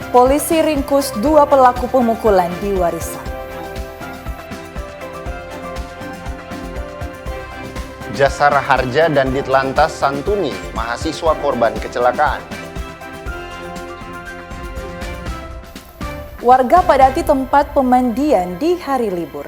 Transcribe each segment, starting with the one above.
Polisi ringkus 2 pelaku pemukulan di Warisan. Jasara Harja dan Ditlantas santuni mahasiswa korban kecelakaan. Warga padati tempat pemandian di hari libur.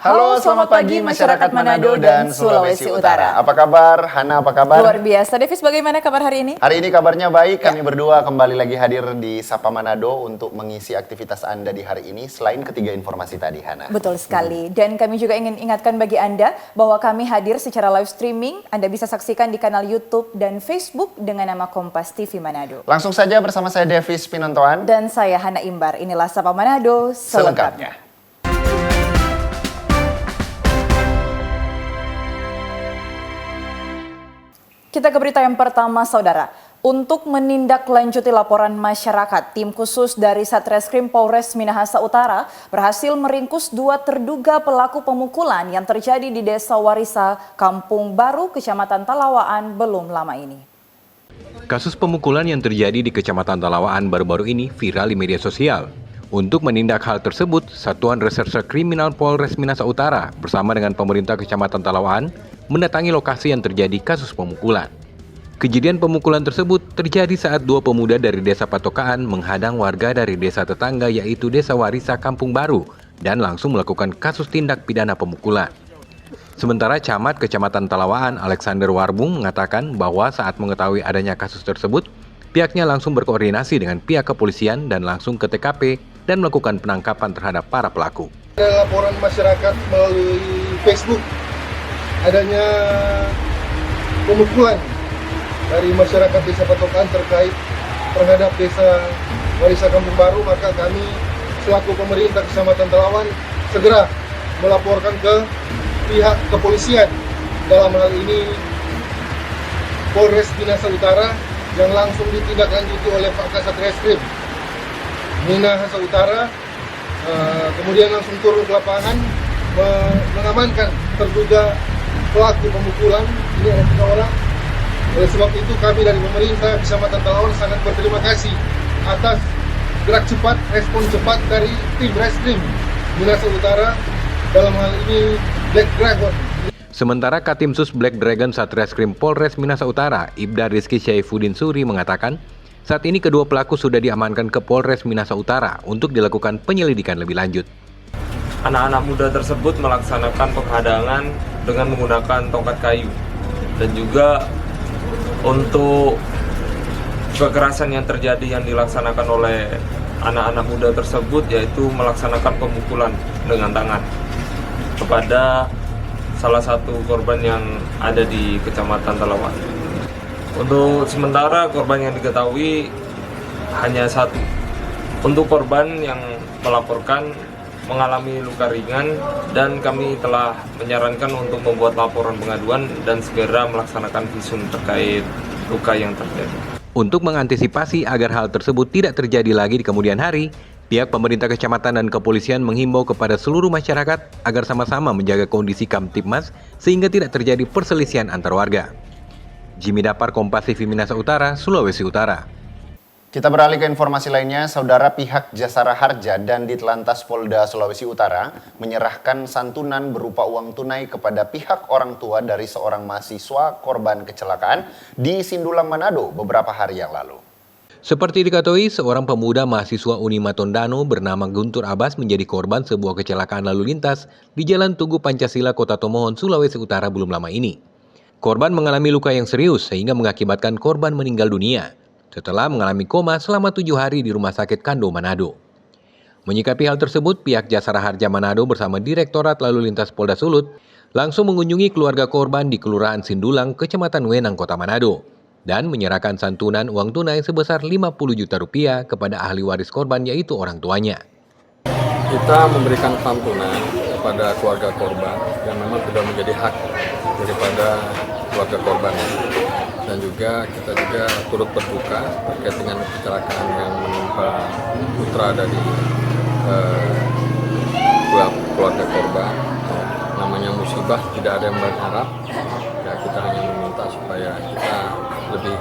Halo, selamat pagi masyarakat Manado dan Sulawesi Utara. Apa kabar? Hana, apa kabar? Luar biasa. Davis, bagaimana kabar hari ini? Hari ini kabarnya baik. Kami berdua kembali lagi hadir di Sapa Manado untuk mengisi aktivitas Anda di hari ini selain ketiga informasi tadi, Hana. Betul sekali. Dan kami juga ingin ingatkan bagi Anda bahwa kami hadir secara live streaming. Anda bisa saksikan di kanal YouTube dan Facebook dengan nama Kompas TV Manado. Langsung saja bersama saya Davis Pinontoan. Dan saya Hana Imbar. Inilah Sapa Manado selengkapnya. Kita ke berita yang pertama, Saudara. Untuk menindaklanjuti laporan masyarakat, tim khusus dari Satreskrim Polres Minahasa Utara berhasil meringkus 2 terduga pelaku pemukulan yang terjadi di Desa Warisa, Kampung Baru, Kecamatan Talawaan belum lama ini. Kasus pemukulan yang terjadi di Kecamatan Talawaan baru-baru ini viral di media sosial. Untuk menindak hal tersebut, Satuan Reserse Kriminal Polres Minahasa Utara bersama dengan pemerintah Kecamatan Talawaan mendatangi lokasi yang terjadi kasus pemukulan. Kejadian pemukulan tersebut terjadi saat 2 pemuda dari Desa Patokaan menghadang warga dari desa tetangga yaitu Desa Warisa Kampung Baru dan langsung melakukan kasus tindak pidana pemukulan. Sementara Camat Kecamatan Talawaan Alexander Warbung mengatakan bahwa saat mengetahui adanya kasus tersebut, pihaknya langsung berkoordinasi dengan pihak kepolisian dan langsung ke TKP dan melakukan penangkapan terhadap para pelaku. Ada laporan masyarakat melalui Facebook adanya pemukulan dari masyarakat Desa Patokan terkait terhadap Desa Warisa Kampung Baru, maka kami selaku pemerintah Kecamatan Talawaan segera melaporkan ke pihak kepolisian, dalam hal ini Polres Minahasa Utara, yang langsung ditindaklanjuti oleh Pak Kasat Reskrim Minahasa Utara, kemudian langsung turun ke lapangan mengamankan terduga pelaku pemukulan. Ini ada 3 orang. Oleh sebab itu kami dari pemerintah Kecamatan Talawaan sangat berterima kasih atas gerak cepat, respon cepat dari tim Reskrim Minahasa Utara, dalam hal ini Black Dragon. Sementara Katimsus Black Dragon Satreskrim Polres Minahasa Utara, Ibda Rizky Syaifuddin Suri mengatakan, saat ini kedua pelaku sudah diamankan ke Polres Minahasa Utara untuk dilakukan penyelidikan lebih lanjut. Anak-anak muda tersebut melaksanakan penghadangan dengan menggunakan tongkat kayu, dan juga untuk kekerasan yang terjadi yang dilaksanakan oleh anak-anak muda tersebut yaitu melaksanakan pemukulan dengan tangan kepada salah satu korban yang ada di Kecamatan Talawaan. Untuk sementara korban yang diketahui hanya 1. Untuk korban yang melaporkan mengalami luka ringan dan kami telah menyarankan untuk membuat laporan pengaduan dan segera melaksanakan visum terkait luka yang terjadi. Untuk mengantisipasi agar hal tersebut tidak terjadi lagi di kemudian hari, pihak pemerintah kecamatan dan kepolisian menghimbau kepada seluruh masyarakat agar sama-sama menjaga kondisi Kamtibmas sehingga tidak terjadi perselisihan antar warga. Jimmy Dapar, Kompas TV Minahasa Utara, Sulawesi Utara. Kita beralih ke informasi lainnya, Saudara. Pihak Jasara Harja dan Ditlantas Polda Sulawesi Utara menyerahkan santunan berupa uang tunai kepada pihak orang tua dari seorang mahasiswa korban kecelakaan di Sindulang, Manado beberapa hari yang lalu. Seperti diketahui, seorang pemuda mahasiswa Unima Tondano bernama Guntur Abbas menjadi korban sebuah kecelakaan lalu lintas di Jalan Tugu Pancasila, Kota Tomohon, Sulawesi Utara belum lama ini. Korban mengalami luka yang serius sehingga mengakibatkan korban meninggal dunia setelah mengalami koma selama 7 hari di Rumah Sakit Kando, Manado. Menyikapi hal tersebut, pihak Jasara Harja Manado bersama Direktorat Lalu Lintas Polda Sulut langsung mengunjungi keluarga korban di Kelurahan Sindulang, Kecamatan Wenang, Kota Manado, dan menyerahkan santunan uang tunai sebesar 50 juta rupiah kepada ahli waris korban yaitu orang tuanya. Kita memberikan santunan kepada keluarga korban yang memang sudah menjadi hak daripada keluarga korban. Dan juga kita juga turut berduka terkait dengan kecelakaan yang menimpa putra dari keluarga korban. Namanya musibah, tidak ada yang berharap. Ya, kita hanya meminta supaya kita lebih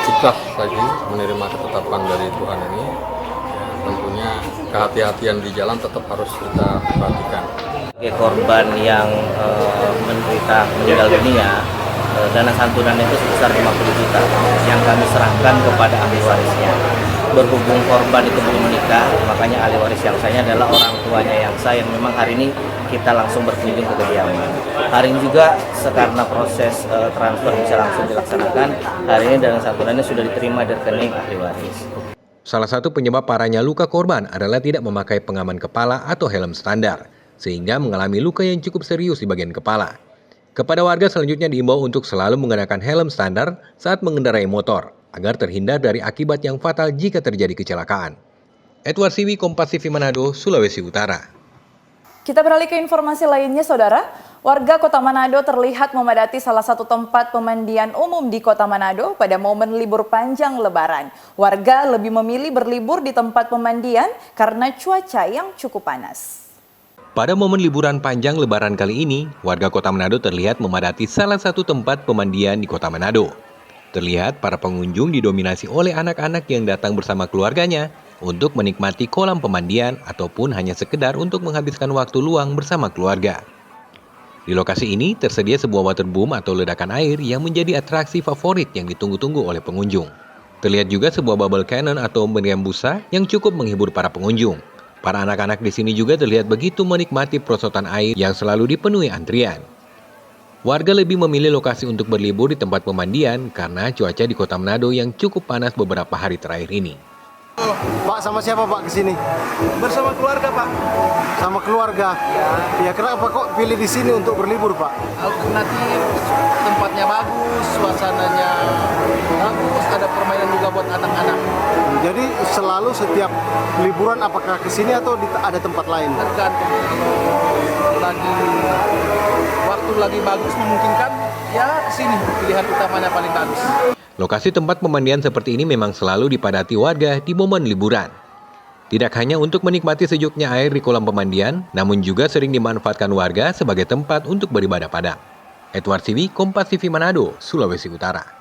ikhlas lagi menerima ketetapan dari Tuhan ini. Tentunya kehati-hatian di jalan tetap harus kita perhatikan. Sebagai korban yang meninggal dunia, dana santunan itu sebesar 50 juta yang kami serahkan kepada ahli warisnya. Berhubung korban itu belum menikah, makanya ahli waris yang saya adalah orang tuanya yang saya, yang memang hari ini kita langsung berkunjung ke kediaman. Hari ini juga karena proses transfer bisa langsung dilaksanakan, hari ini dana santunannya sudah diterima dari rekening ahli waris. Salah satu penyebab parahnya luka korban adalah tidak memakai pengaman kepala atau helm standar, sehingga mengalami luka yang cukup serius di bagian kepala. Kepada warga selanjutnya diimbau untuk selalu mengenakan helm standar saat mengendarai motor, agar terhindar dari akibat yang fatal jika terjadi kecelakaan. Edward Siwi, Kompas TV Manado, Sulawesi Utara. Kita beralih ke informasi lainnya, Saudara. Warga Kota Manado terlihat memadati salah satu tempat pemandian umum di Kota Manado pada momen libur panjang Lebaran. Warga lebih memilih berlibur di tempat pemandian karena cuaca yang cukup panas. Pada momen liburan panjang Lebaran kali ini, warga Kota Manado terlihat memadati salah satu tempat pemandian di Kota Manado. Terlihat para pengunjung didominasi oleh anak-anak yang datang bersama keluarganya untuk menikmati kolam pemandian ataupun hanya sekedar untuk menghabiskan waktu luang bersama keluarga. Di lokasi ini tersedia sebuah waterboom atau ledakan air yang menjadi atraksi favorit yang ditunggu-tunggu oleh pengunjung. Terlihat juga sebuah bubble cannon atau meriam busa yang cukup menghibur para pengunjung. Para anak-anak di sini juga terlihat begitu menikmati perosotan air yang selalu dipenuhi antrian. Warga lebih memilih lokasi untuk berlibur di tempat pemandian karena cuaca di Kota Manado yang cukup panas beberapa hari terakhir ini. Pak, sama siapa Pak kesini? Bersama keluarga, Pak. Sama keluarga? Ya, kenapa kok pilih di sini untuk berlibur, Pak? Alternatif, tempatnya bagus, suasananya bagus, ada permainan juga buat anak-anak. Jadi selalu setiap liburan apakah ke sini atau ada tempat lain? Tergantung. Waktu lagi bagus memungkinkan, ya ke sini pilihan utamanya paling bagus. Lokasi tempat pemandian seperti ini memang selalu dipadati warga di momen liburan. Tidak hanya untuk menikmati sejuknya air di kolam pemandian, namun juga sering dimanfaatkan warga sebagai tempat untuk beribadah padang. Edward Siwi, Kompas TV Manado, Sulawesi Utara.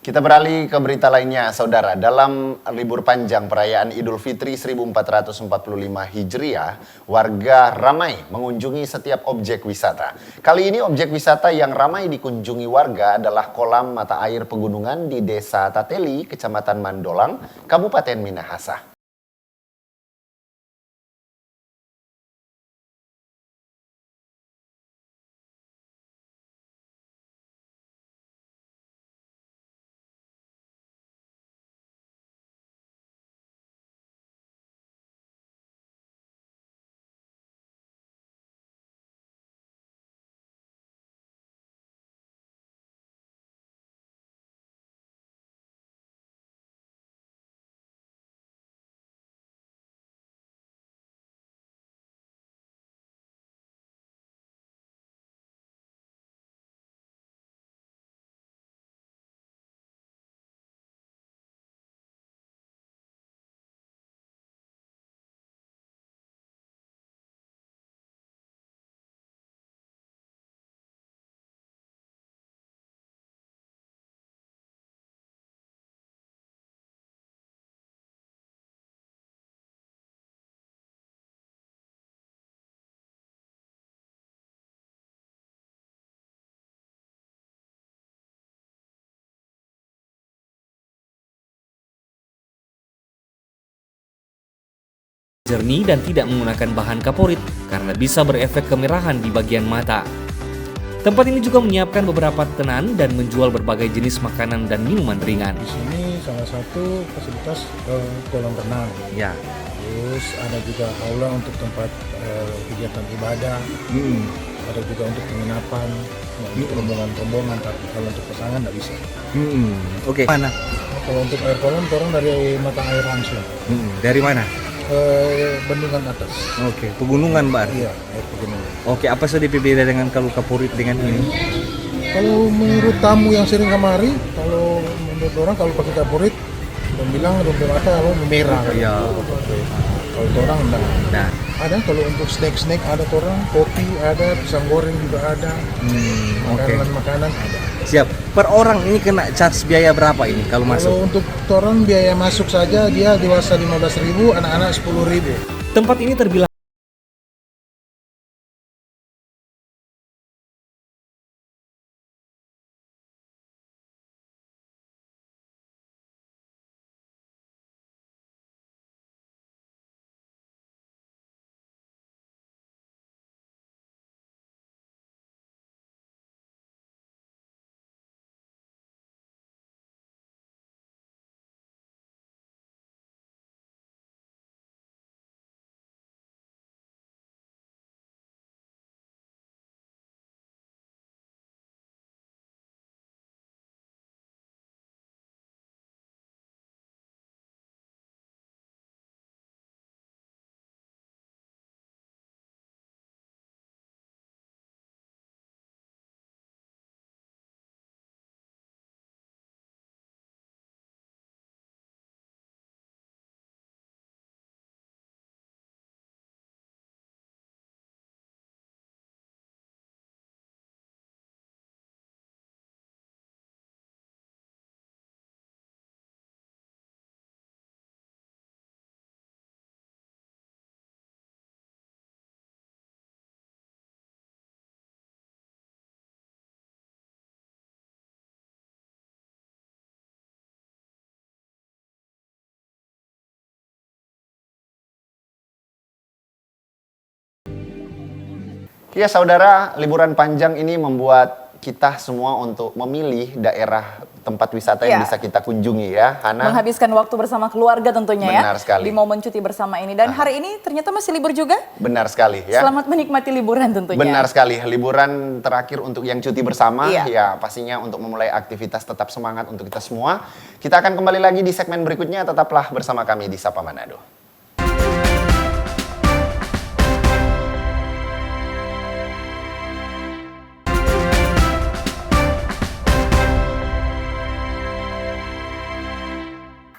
Kita beralih ke berita lainnya, Saudara. Dalam libur panjang perayaan Idul Fitri 1445 Hijriah, warga ramai mengunjungi setiap objek wisata. Kali ini objek wisata yang ramai dikunjungi warga adalah kolam mata air pegunungan di Desa Tateli, Kecamatan Mandolang, Kabupaten Minahasa. Jernih dan tidak menggunakan bahan kaporit karena bisa berefek kemerahan di bagian mata. Tempat ini juga menyiapkan beberapa tenan dan menjual berbagai jenis makanan dan minuman ringan. Di sini salah satu fasilitas kolam renang. Ya. Terus ada juga aula untuk tempat kegiatan ibadah. Ada juga untuk penginapan, untuk rombongan-rombongan. Tapi kalau untuk pasangan nggak bisa. Oke. Mana? Kalau untuk air kolam, orang dari mata air langsung. Dari mana? bendungan atas. Oke, pegunungan Mbak. Iya, air pegunungan. Oke, apa saja berbeda dengan kalau Kapurit dengan ini? Kalau menurut tamu yang sering kemari, kalau menurut orang kalau pakai Kapurit, orang bilang rumput mata merah. Iya. Kalau orang enggak. Nah, ada kalau untuk snack ada orang, kopi ada, pisang goreng juga ada. Makanan ada. Siap. Per orang ini kena charge biaya berapa ini kalau masuk? Kalau untuk orang biaya masuk saja dia dewasa 15.000, anak-anak 10.000. Tempat ini terbilang Ya saudara, liburan panjang ini membuat kita semua untuk memilih daerah tempat wisata yang bisa kita kunjungi ya, Hana. Menghabiskan waktu bersama keluarga tentunya Benar sekali. di momen cuti bersama ini. Dan hari ini ternyata masih libur juga. Benar sekali ya. Selamat menikmati liburan tentunya. Benar sekali, liburan terakhir untuk yang cuti bersama Iya. ya pastinya untuk memulai aktivitas tetap semangat untuk kita semua. Kita akan kembali lagi di segmen berikutnya, tetaplah bersama kami di Sapa Manado.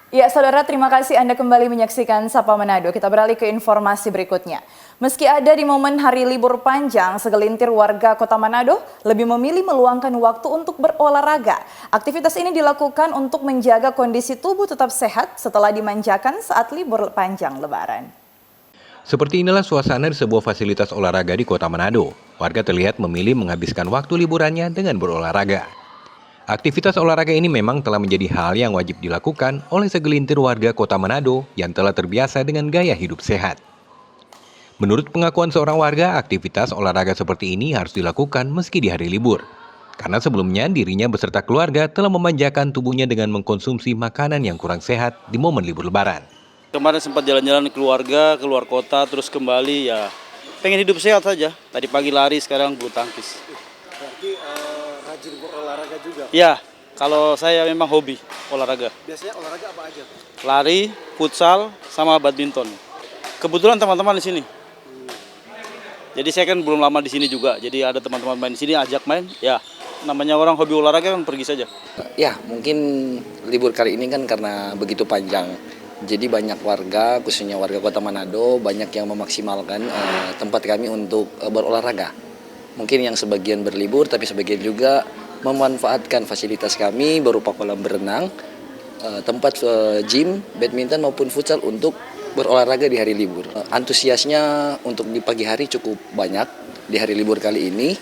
Ya, saudara, terima kasih Anda kembali menyaksikan Sapa Manado. Kita beralih ke informasi berikutnya. Meski ada di momen hari libur panjang, segelintir warga Kota Manado lebih memilih meluangkan waktu untuk berolahraga. Aktivitas ini dilakukan untuk menjaga kondisi tubuh tetap sehat setelah dimanjakan saat libur panjang Lebaran. Seperti inilah suasana di sebuah fasilitas olahraga di Kota Manado. Warga terlihat memilih menghabiskan waktu liburannya dengan berolahraga. Aktivitas olahraga ini memang telah menjadi hal yang wajib dilakukan oleh segelintir warga Kota Manado yang telah terbiasa dengan gaya hidup sehat. Menurut pengakuan seorang warga, aktivitas olahraga seperti ini harus dilakukan meski di hari libur. Karena sebelumnya dirinya beserta keluarga telah memanjakan tubuhnya dengan mengkonsumsi makanan yang kurang sehat di momen libur Lebaran. Kemarin sempat jalan-jalan keluarga, keluar kota, terus kembali ya pengen hidup sehat saja. Tadi pagi lari, sekarang bulu tangkis. Berarti rajin berolahraga juga? Ya, kalau saya memang hobi olahraga. Biasanya olahraga apa aja? Lari, futsal, sama badminton. Kebetulan teman-teman di sini. Jadi saya kan belum lama di sini juga. Jadi ada teman-teman main di sini, ajak main. Ya, namanya orang hobi olahraga kan pergi saja. Ya, mungkin libur kali ini kan karena begitu panjang. Jadi banyak warga, khususnya warga Kota Manado, banyak yang memaksimalkan tempat kami untuk berolahraga. Mungkin yang sebagian berlibur, tapi sebagian juga memanfaatkan fasilitas kami berupa kolam berenang, tempat gym, badminton maupun futsal untuk berolahraga di hari libur. Antusiasnya untuk di pagi hari cukup banyak di hari libur kali ini.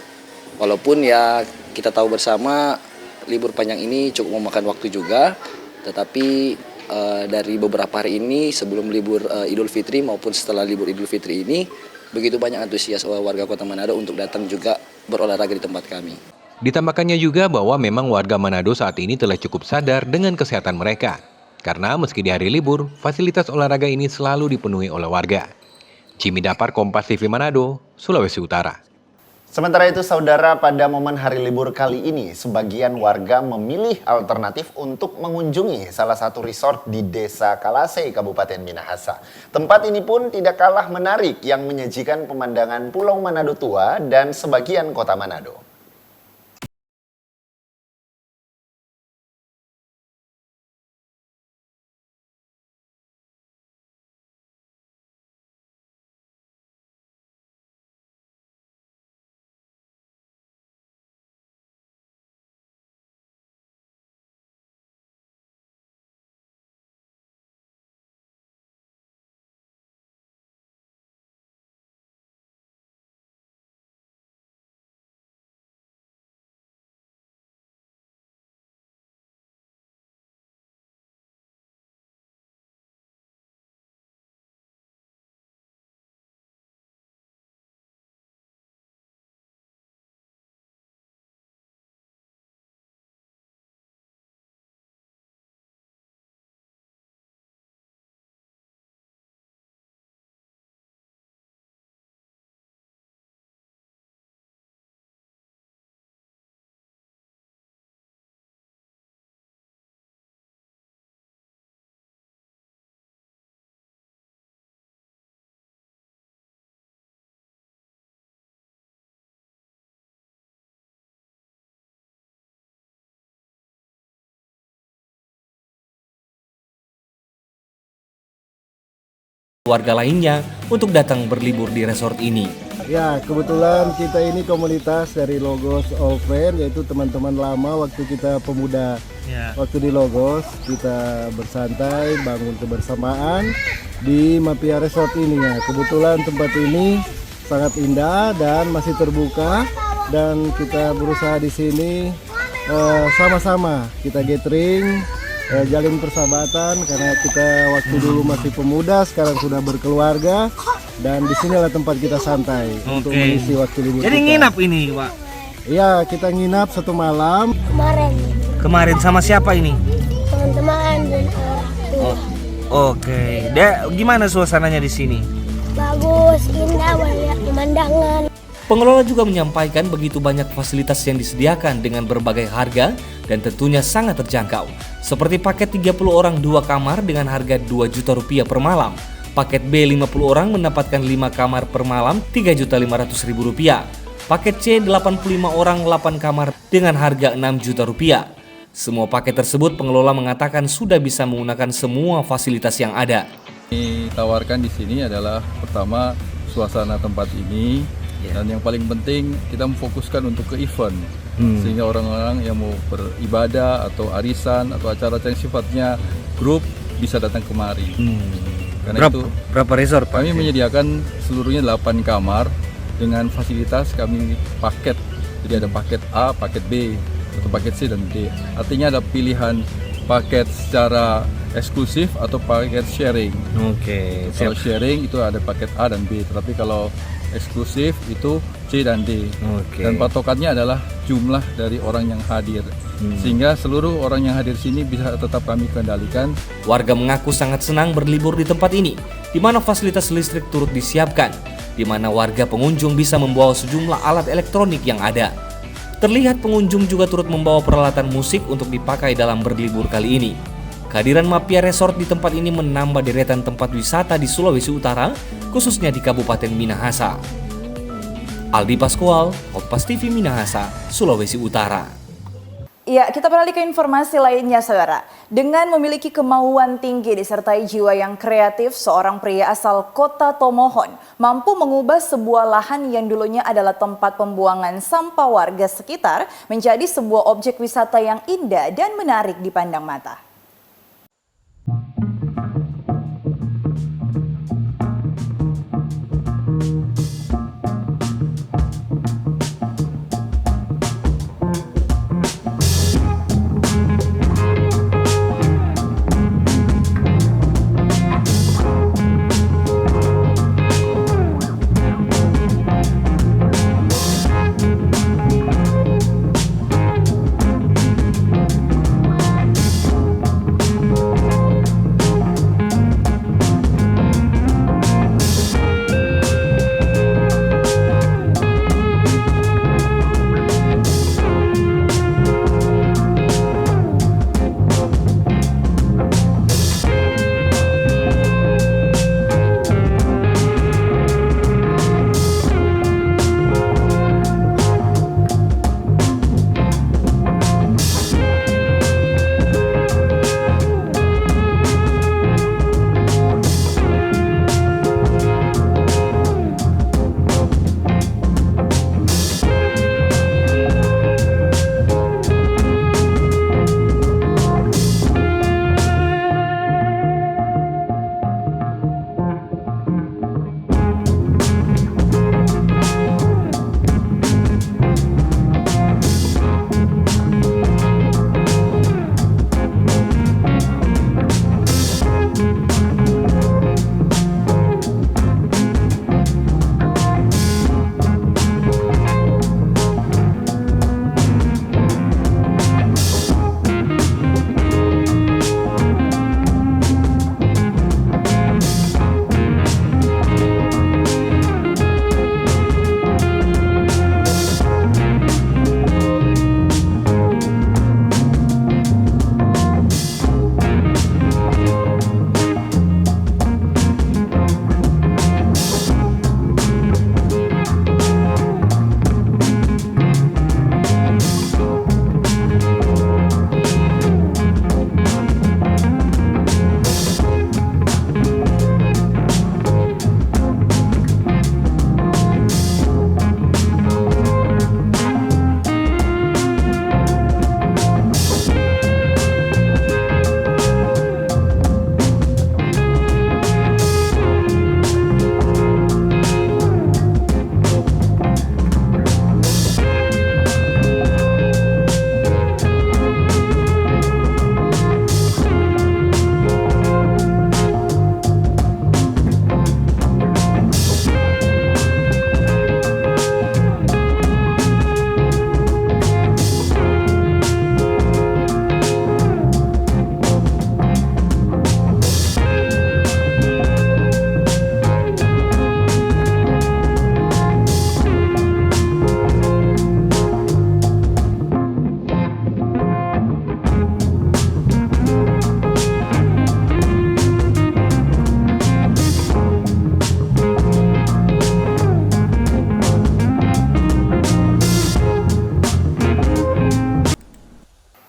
Walaupun ya kita tahu bersama libur panjang ini cukup memakan waktu juga, tetapi dari beberapa hari ini sebelum libur Idul Fitri maupun setelah libur Idul Fitri ini begitu banyak antusias warga Kota Manado untuk datang juga berolahraga di tempat kami. Ditambahkannya juga bahwa memang warga Manado saat ini telah cukup sadar dengan kesehatan mereka. Karena meski di hari libur, fasilitas olahraga ini selalu dipenuhi oleh warga. Jimmy Dapar, Kompas TV Manado, Sulawesi Utara. Sementara itu, saudara, pada momen hari libur kali ini, sebagian warga memilih alternatif untuk mengunjungi salah satu resort di Desa Kalase, Kabupaten Minahasa. Tempat ini pun tidak kalah menarik yang menyajikan pemandangan Pulau Manado tua dan sebagian kota Manado. Warga lainnya untuk datang berlibur di resort ini. Ya, kebetulan kita ini komunitas dari Logos All Friend, yaitu teman-teman lama waktu kita pemuda. Waktu di Logos kita bersantai, bangun kebersamaan di Mapia Resort ini ya. Kebetulan tempat ini sangat indah dan masih terbuka, dan kita berusaha di sini sama-sama kita gathering, jalin persahabatan, karena kita waktu dulu masih pemuda, sekarang sudah berkeluarga, dan disinilah tempat kita santai untuk mengisi waktu libur. Jadi kita. nginap ini, Pak? Iya, kita nginap 1 malam. Kemarin sama siapa ini? Teman-teman dan Oh, Oke. Gimana suasananya di sini? bagus, indah, banyak pemandangan. Pengelola juga menyampaikan begitu banyak fasilitas yang disediakan dengan berbagai harga dan tentunya sangat terjangkau. Seperti paket 30 orang 2 kamar dengan harga 2 juta rupiah per malam. Paket B 50 orang mendapatkan 5 kamar per malam 3.500.000 rupiah. Paket C 85 orang 8 kamar dengan harga 6 juta rupiah. Semua paket tersebut pengelola mengatakan sudah bisa menggunakan semua fasilitas yang ada. Ditawarkan di sini adalah pertama suasana tempat ini, dan yang paling penting kita memfokuskan untuk ke event, sehingga orang-orang yang mau beribadah atau arisan atau acara-acara yang sifatnya grup bisa datang kemari. Karena berapa resort, Pak? Kami menyediakan seluruhnya 8 kamar dengan fasilitas kami paket. Jadi ada paket A, paket B, atau paket C dan D. Artinya ada pilihan paket secara eksklusif atau paket sharing. Kalau sharing itu ada paket A dan B, tetapi kalau eksklusif itu C dan D. Dan patokannya adalah jumlah dari orang yang hadir, sehingga seluruh orang yang hadir sini bisa tetap kami kendalikan. Warga mengaku sangat senang berlibur di tempat ini, di mana fasilitas listrik turut disiapkan, di mana warga pengunjung bisa membawa sejumlah alat elektronik yang ada. Terlihat pengunjung juga turut membawa peralatan musik untuk dipakai dalam berlibur kali ini. Kehadiran Mapia Resort di tempat ini menambah deretan tempat wisata di Sulawesi Utara, khususnya di Kabupaten Minahasa. Aldi Pascual, Kompas TV Minahasa, Sulawesi Utara. Ya, kita beralih ke informasi lainnya, saudara. Dengan memiliki kemauan tinggi disertai jiwa yang kreatif, seorang pria asal kota Tomohon mampu mengubah sebuah lahan yang dulunya adalah tempat pembuangan sampah warga sekitar menjadi sebuah objek wisata yang indah dan menarik dipandang mata.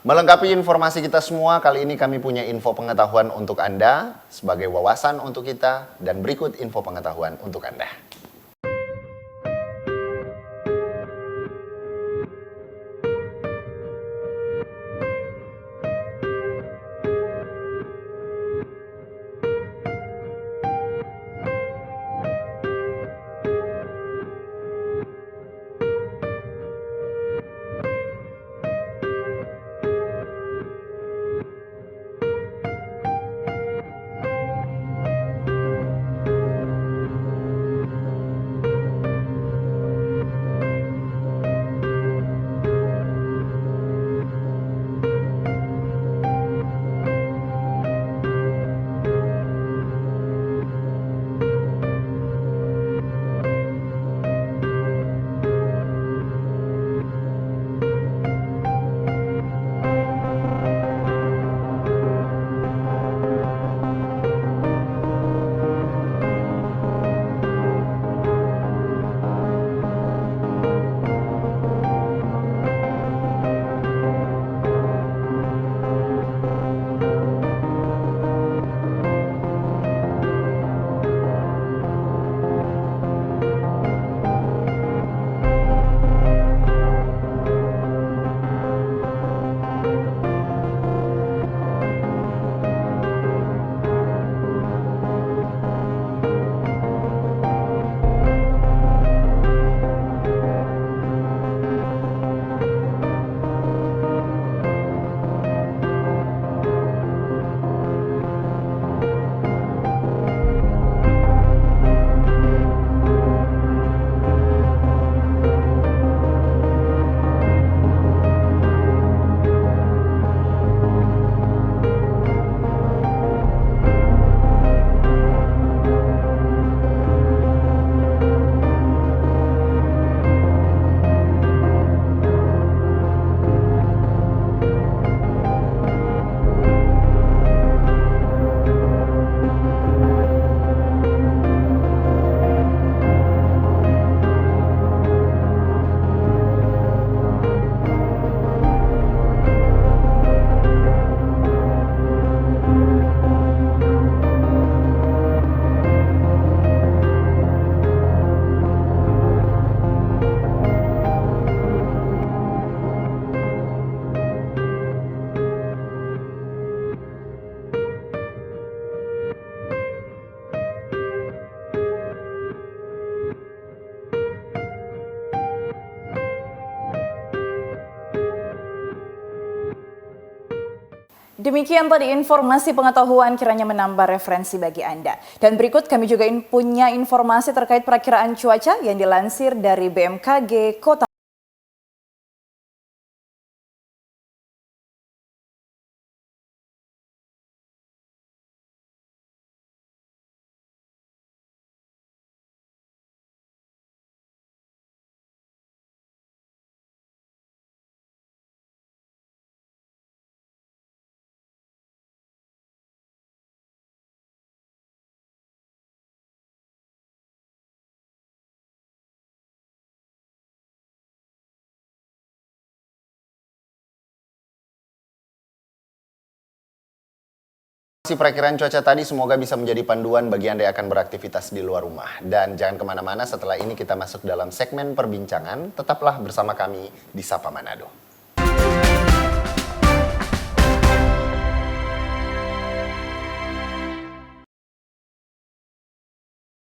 Melengkapi informasi kita semua, kali ini kami punya info pengetahuan untuk Anda, sebagai wawasan untuk kita, dan berikut info pengetahuan untuk Anda. Demikian tadi informasi pengetahuan kiranya menambah referensi bagi Anda. Dan berikut kami juga punya informasi terkait perakiraan cuaca yang dilansir dari BMKG Kota. Perakiraan cuaca tadi semoga bisa menjadi panduan bagi Anda yang akan beraktivitas di luar rumah. Dan jangan kemana-mana, setelah ini kita masuk dalam segmen perbincangan. Tetaplah bersama kami di Sapa Manado.